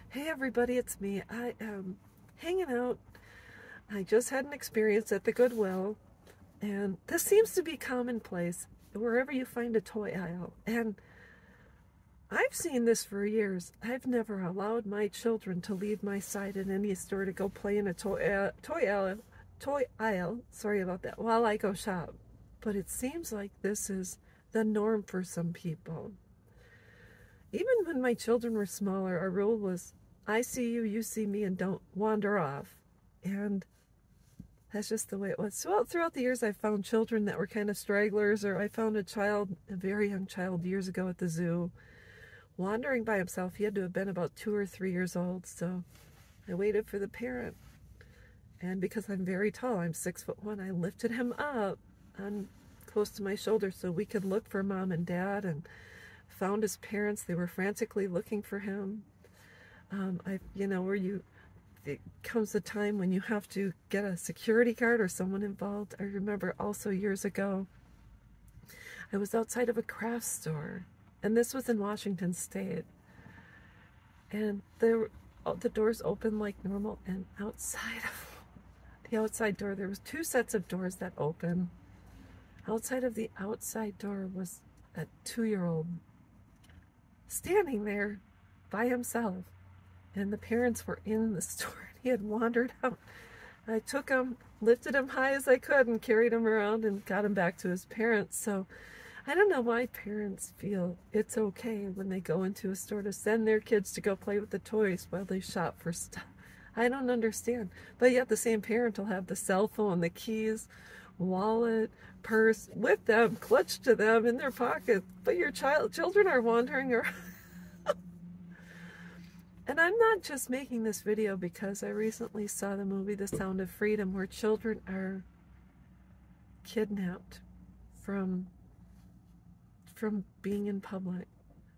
Hey everybody, it's me. I am hanging out. I just had an experience at the Goodwill, and this seems to be commonplace wherever you find a toy aisle. And I've seen this for years. I've never allowed my children to leave my side in any store to go play in a toy aisle. Sorry about that. While I go shop, but it seems like this is the norm for some people. Even when my children were smaller, our rule was, I see you, you see me, and don't wander off. And that's just the way it was. So throughout the years, I found children that were kind of stragglers, or I found a very young child years ago at the zoo, wandering by himself. He had to have been about 2 or 3 years old, so I waited for the parent. And because I'm very tall, I'm 6'1", I lifted him up on close to my shoulder so we could look for mom and dad, and found his parents. They were frantically looking for him. It comes a time when you have to get a security guard or someone involved. I remember also years ago, I was outside of a craft store, and this was in Washington State, and the doors opened like normal, and outside of the outside door, there was 2 sets of doors that open. Outside of the outside door was a 2-year-old standing there by himself, and the parents were in the store. He had wandered out. I took him, lifted him high as I could, and carried him around and got him back to his parents. So I don't know why parents feel it's okay when they go into a store to send their kids to go play with the toys while they shop for stuff. I don't understand. But yet the same parent will have the cell phone, the keys, wallet, purse with them, clutched to them in their pocket, but your children are wandering around. And I'm not just making this video because I recently saw the movie The Sound of Freedom, where children are kidnapped from being in public,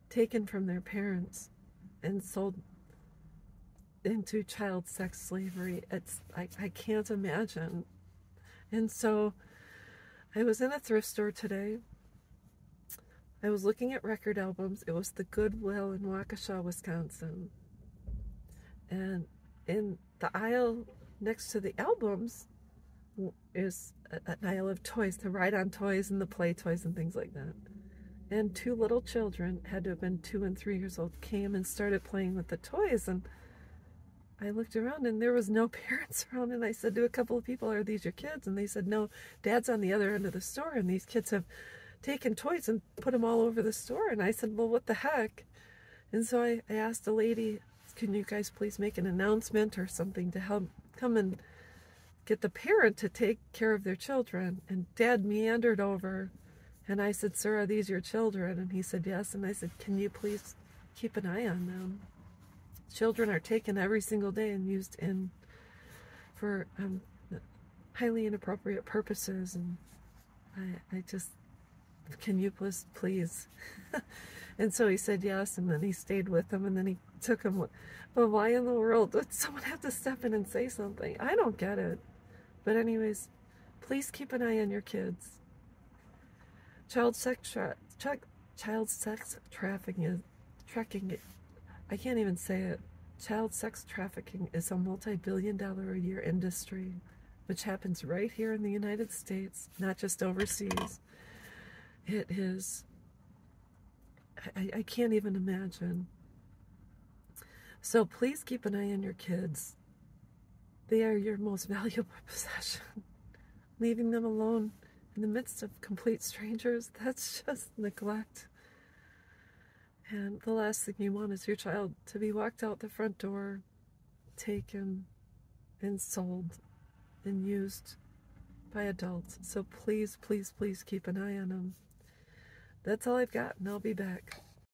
taken from their parents, and sold into child sex slavery. I can't imagine. And so I was in a thrift store today. I was looking at record albums. It was the Goodwill in Waukesha, Wisconsin. And in the aisle next to the albums is an aisle of toys, the ride-on toys and the play toys and things like that. And 2 little children, had to have been 2 and 3 years old, came and started playing with the toys. And I looked around and there was no parents around, and I said to a couple of people, are these your kids? And they said, no, Dad's on the other end of the store, and these kids have taken toys and put them all over the store. And I said, well, what the heck? And so I asked the lady, can you guys please make an announcement or something to help come and get the parent to take care of their children? And Dad meandered over, and I said, sir, are these your children? And he said, yes. And I said, can you please keep an eye on them? Children are taken every single day and used for highly inappropriate purposes, and I just, can you please? And so he said yes, and then he stayed with them, and then he took him. But why in the world would someone have to step in and say something? I don't get it. But anyways, please keep an eye on your kids. Child sex trafficking I can't even say it. Child sex trafficking is a multi-billion-dollar-a-year industry, which happens right here in the United States, not just overseas. It is, I can't even imagine. So please keep an eye on your kids. They are your most valuable possession. Leaving them alone in the midst of complete strangers, that's just neglect. And the last thing you want is your child to be walked out the front door, taken and sold and used by adults. So please, please, please keep an eye on them. That's all I've got, and I'll be back.